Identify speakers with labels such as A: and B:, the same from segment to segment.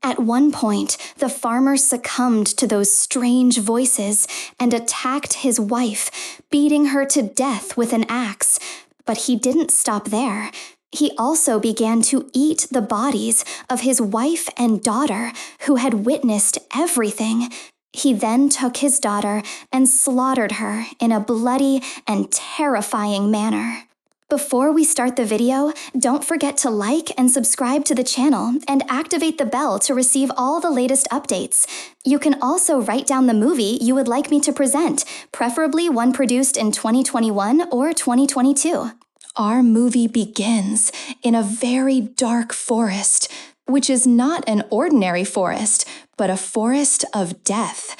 A: At one point, the farmer succumbed to those strange voices and attacked his wife, beating her to death with an axe. But he didn't stop there. He also began to eat the bodies of his wife and daughter, who had witnessed everything. He then took his daughter and slaughtered her in a bloody and terrifying manner. Before we start the video, don't forget to like and subscribe to the channel and activate the bell to receive all the latest updates. You can also write down the movie you would like me to present, preferably one produced in 2021 or 2022. Our movie begins in a very dark forest, which is not an ordinary forest, but a forest of death.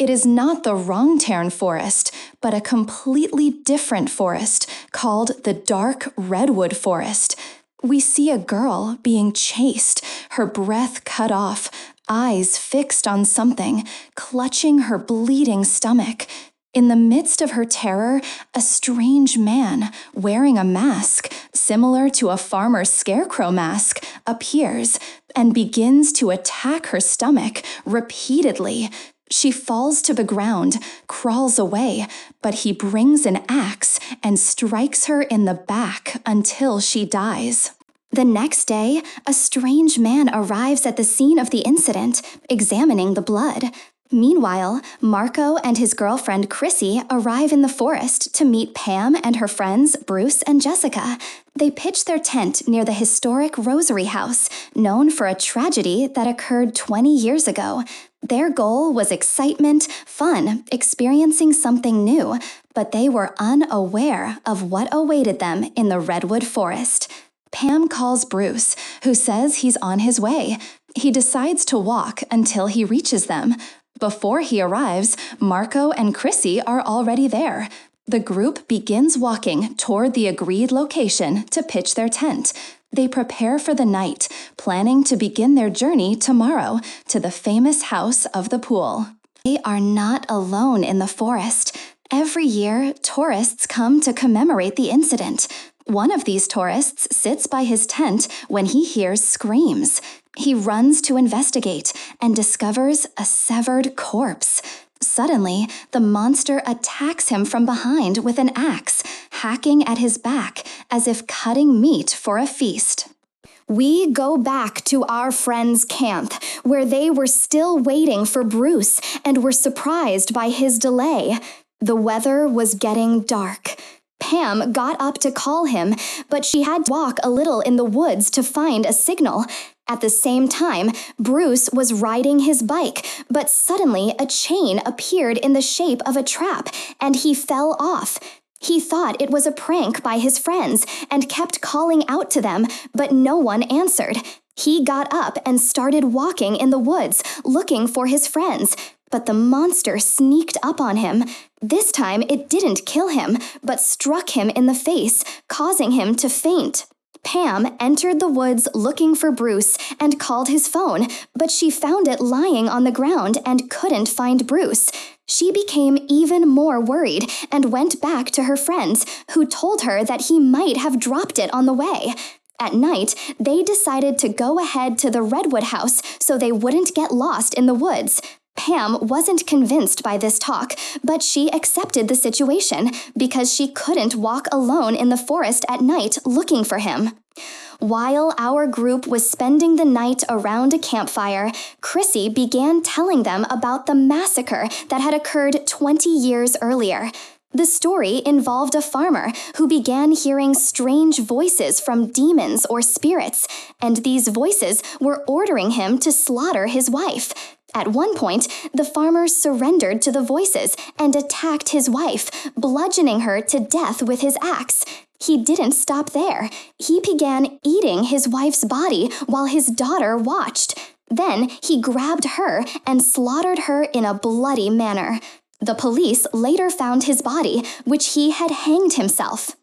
A: It is not the Wrongtairn forest, but a completely different forest called the Dark Redwood Forest. We see a girl being chased, her breath cut off, eyes fixed on something, clutching her bleeding stomach. In the midst of her terror, a strange man, wearing a mask, similar to a farmer's scarecrow mask, appears and begins to attack her stomach repeatedly. She falls to the ground, crawls away, but he brings an axe and strikes her in the back until she dies. The next day, a strange man arrives at the scene of the incident, examining the blood. Meanwhile, Marco and his girlfriend Chrissy arrive in the forest to meet Pam and her friends Bruce and Jessica. They pitch their tent near the historic Rosary House, known for a tragedy that occurred 20 years ago. Their goal was excitement, fun, experiencing something new, but they were unaware of what awaited them in the Redwood Forest. Pam calls Bruce, who says he's on his way. He decides to walk until he reaches them. Before he arrives, Marco and Chrissy are already there. The group begins walking toward the agreed location to pitch their tent. They prepare for the night, planning to begin their journey tomorrow to the famous house of the pool. They are not alone in the forest. Every year, tourists come to commemorate the incident. One of these tourists sits by his tent when he hears screams. He runs to investigate and discovers a severed corpse. Suddenly, the monster attacks him from behind with an axe, hacking at his back as if cutting meat for a feast. We go back to our friend's camp, where they were still waiting for Bruce and were surprised by his delay. The weather was getting dark. Pam got up to call him, but she had to walk a little in the woods to find a signal. At the same time, Bruce was riding his bike, but suddenly a chain appeared in the shape of a trap, and he fell off. He thought it was a prank by his friends and kept calling out to them, but no one answered. He got up and started walking in the woods, looking for his friends, but the monster sneaked up on him. This time it didn't kill him, but struck him in the face, causing him to faint. Pam entered the woods looking for Bruce and called his phone, but she found it lying on the ground and couldn't find Bruce. She became even more worried and went back to her friends, who told her that he might have dropped it on the way. At night, they decided to go ahead to the Redwood House so they wouldn't get lost in the woods. Pam wasn't convinced by this talk, but she accepted the situation because she couldn't walk alone in the forest at night looking for him. While our group was spending the night around a campfire, Chrissy began telling them about the massacre that had occurred 20 years earlier. The story involved a farmer who began hearing strange voices from demons or spirits, and these voices were ordering him to slaughter his wife. At one point, the farmer surrendered to the voices and attacked his wife, bludgeoning her to death with his axe. He didn't stop there. He began eating his wife's body while his daughter watched. Then he grabbed her and slaughtered her in a bloody manner. The police later found his body, which he had hanged himself.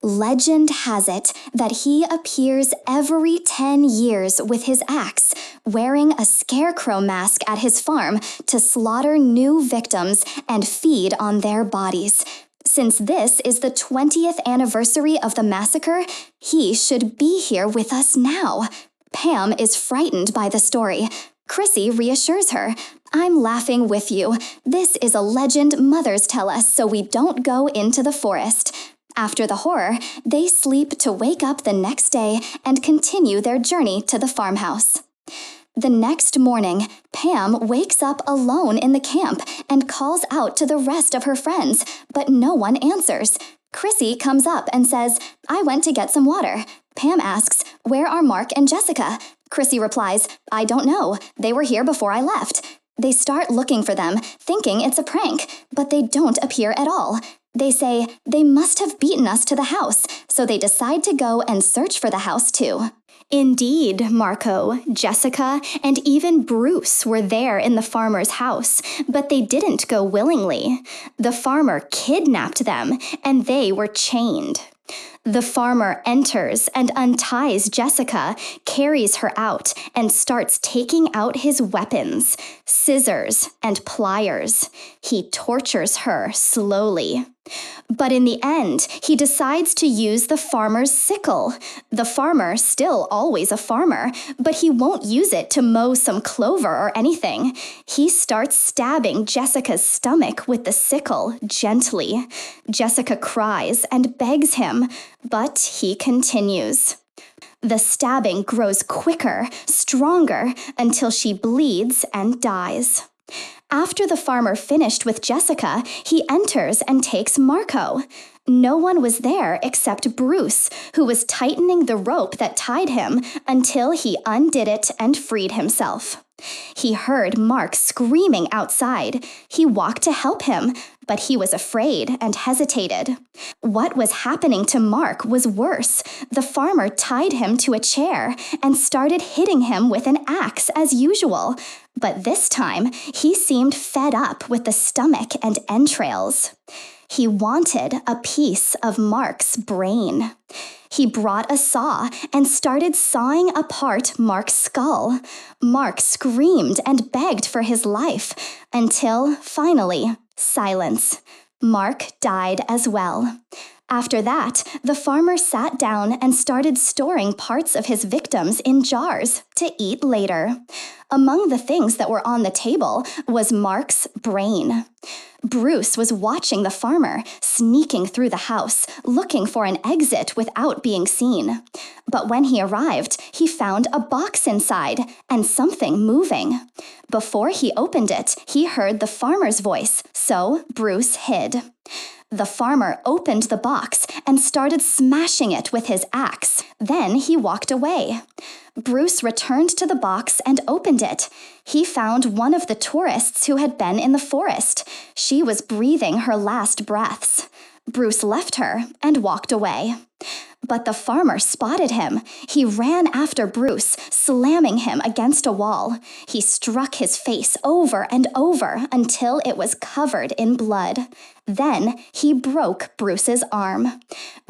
A: Legend has it that he appears every 10 years with his axe, wearing a scarecrow mask at his farm to slaughter new victims and feed on their bodies. Since this is the 20th anniversary of the massacre, he should be here with us now. Pam is frightened by the story, Chrissy reassures her. I'm laughing with you. This is a legend mothers tell us so we don't go into the forest. After the horror, they sleep to wake up the next day and continue their journey to the farmhouse. The next morning, Pam wakes up alone in the camp and calls out to the rest of her friends, but no one answers. Chrissy comes up and says, I went to get some water. Pam asks, where are Mark and Jessica? Chrissy replies, I don't know. They were here before I left. They start looking for them, thinking it's a prank, but they don't appear at all. They say, they must have beaten us to the house, so they decide to go and search for the house too. Indeed, Marco, Jessica, and even Bruce were there in the farmer's house, but they didn't go willingly. The farmer kidnapped them, and they were chained. The farmer enters and unties Jessica, carries her out, and starts taking out his weapons, scissors and pliers. He tortures her slowly. But in the end, he decides to use the farmer's sickle. The farmer, still always a farmer, but he won't use it to mow some clover or anything. He starts stabbing Jessica's stomach with the sickle gently. Jessica cries and begs him, but he continues. The stabbing grows quicker, stronger, until she bleeds and dies. After the farmer finished with Jessica, he enters and takes Marco. No one was there except Bruce, who was tightening the rope that tied him until he undid it and freed himself. He heard Mark screaming outside. He walked to help him, but he was afraid and hesitated. What was happening to Mark was worse. The farmer tied him to a chair and started hitting him with an axe as usual. But this time, he seemed fed up with the stomach and entrails. He wanted a piece of Mark's brain. He brought a saw and started sawing apart Mark's skull. Mark screamed and begged for his life until, finally, silence. Mark died as well. After that, the farmer sat down and started storing parts of his victims in jars to eat later. Among the things that were on the table was Mark's brain. Bruce was watching the farmer, sneaking through the house, looking for an exit without being seen. But when he arrived, he found a box inside and something moving. Before he opened it, he heard the farmer's voice, so Bruce hid. The farmer opened the box and started smashing it with his axe. Then he walked away. Bruce returned to the box and opened it. He found one of the tourists who had been in the forest. She was breathing her last breaths. Bruce left her and walked away. But the farmer spotted him. He ran after Bruce, slamming him against a wall. He struck his face over and over until it was covered in blood. Then he broke Bruce's arm.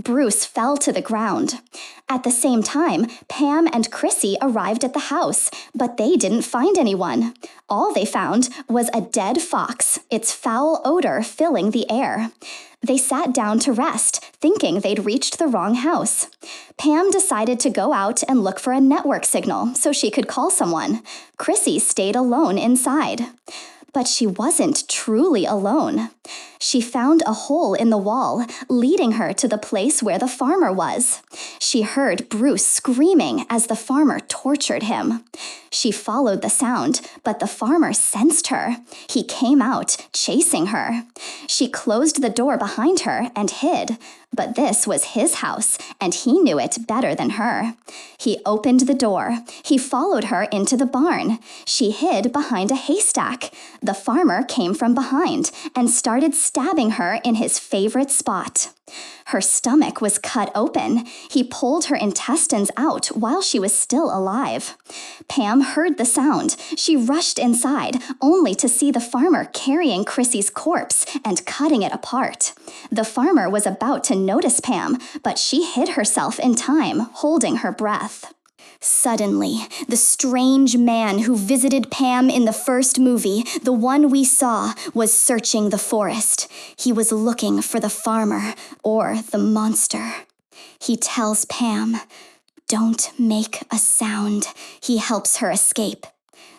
A: Bruce fell to the ground. At the same time, Pam and Chrissy arrived at the house, but they didn't find anyone. All they found was a dead fox, its foul odor filling the air. They sat down to rest, thinking they'd reached the wrong house. Pam decided to go out and look for a network signal so she could call someone. Chrissy stayed alone inside. But she wasn't truly alone. She found a hole in the wall, leading her to the place where the farmer was. She heard Bruce screaming as the farmer tortured him. She followed the sound, but the farmer sensed her. He came out, chasing her. She closed the door behind her and hid. But this was his house, and he knew it better than her. He opened the door. He followed her into the barn. She hid behind a haystack. The farmer came from behind and started stabbing her in his favorite spot. Her stomach was cut open. He pulled her intestines out while she was still alive. Pam heard the sound. She rushed inside, only to see the farmer carrying Chrissy's corpse and cutting it apart. The farmer was about to notice Pam, but she hid herself in time, holding her breath. Suddenly, the strange man who visited Pam in the first movie, the one we saw, was searching the forest. He was looking for the farmer, or the monster. He tells Pam, "Don't make a sound." He helps her escape.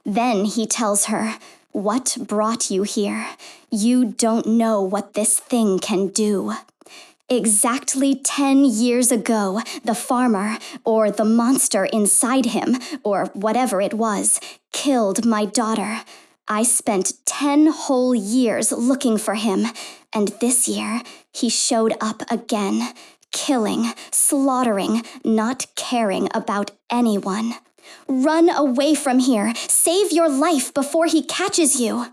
A: Then he tells her, "What brought you here? You don't know what this thing can do." Exactly 10 years ago, the farmer, or the monster inside him, or whatever it was, killed my daughter. I spent 10 whole years looking for him, and this year he showed up again, killing, slaughtering, not caring about anyone. "Run away from here! Save your life before he catches you!"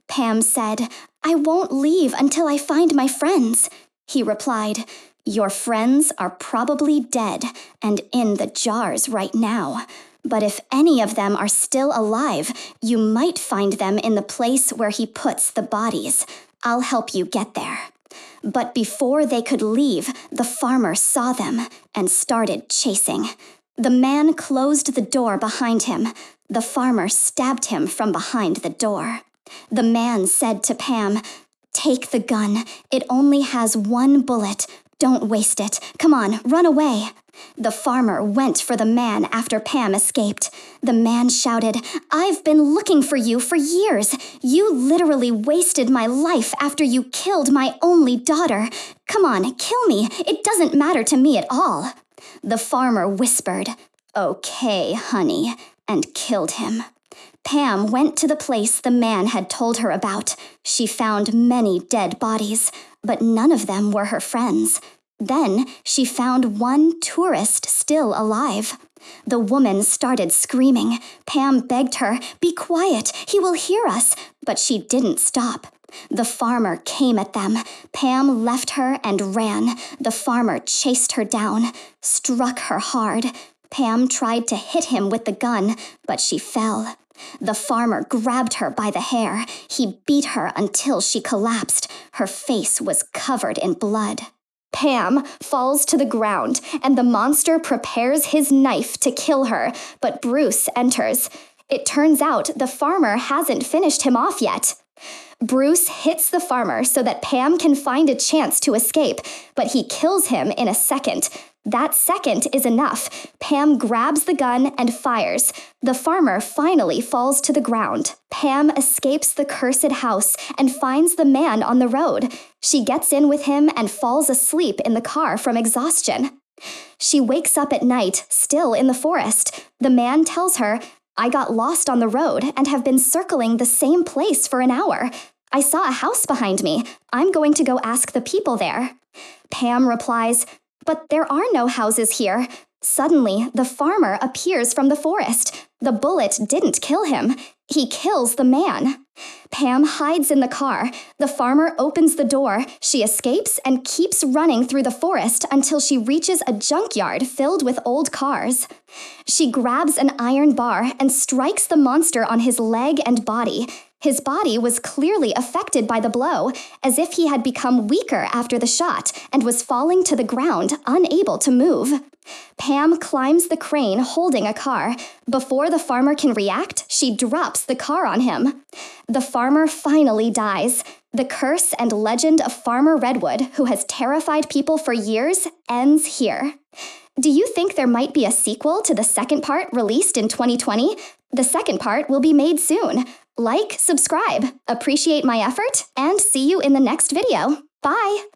A: Pam said, "I won't leave until I find my friends." He replied, "Your friends are probably dead and in the jars right now. But if any of them are still alive, you might find them in the place where he puts the bodies. I'll help you get there." But before they could leave, the farmer saw them and started chasing. The man closed the door behind him. The farmer stabbed him from behind the door. The man said to Pam, "Take the gun. It only has one bullet. Don't waste it. Come on, run away." The farmer went for the man after Pam escaped. The man shouted, "I've been looking for you for years. You literally wasted my life after you killed my only daughter. Come on, kill me. It doesn't matter to me at all." The farmer whispered, "Okay, honey," and killed him. Pam went to the place the man had told her about. She found many dead bodies, but none of them were her friends. Then she found one tourist still alive. The woman started screaming. Pam begged her, "Be quiet, he will hear us," but she didn't stop. The farmer came at them. Pam left her and ran. The farmer chased her down, struck her hard. Pam tried to hit him with the gun, but she fell. The farmer grabbed her by the hair. He beat her until she collapsed. Her face was covered in blood. Pam falls to the ground, and the monster prepares his knife to kill her, but Bruce enters. It turns out the farmer hasn't finished him off yet. Bruce hits the farmer so that Pam can find a chance to escape, but he kills him in a second. That second is enough. Pam grabs the gun and fires. The farmer finally falls to the ground. Pam escapes the cursed house and finds the man on the road. She gets in with him and falls asleep in the car from exhaustion. She wakes up at night, still in the forest. The man tells her, "I got lost on the road and have been circling the same place for an hour. I saw a house behind me. I'm going to go ask the people there." Pam replies, "But there are no houses here." Suddenly, the farmer appears from the forest. The bullet didn't kill him. He kills the man. Pam hides in the car. The farmer opens the door. She escapes and keeps running through the forest until she reaches a junkyard filled with old cars. She grabs an iron bar and strikes the monster on his leg and body. His body was clearly affected by the blow, as if he had become weaker after the shot and was falling to the ground, unable to move. Pam climbs the crane holding a car. Before the farmer can react, she drops the car on him. The farmer finally dies. The curse and legend of Farmer Redwood, who has terrified people for years, ends here. Do you think there might be a sequel to the second part released in 2020? The second part will be made soon. Like, subscribe, appreciate my effort, and see you in the next video. Bye!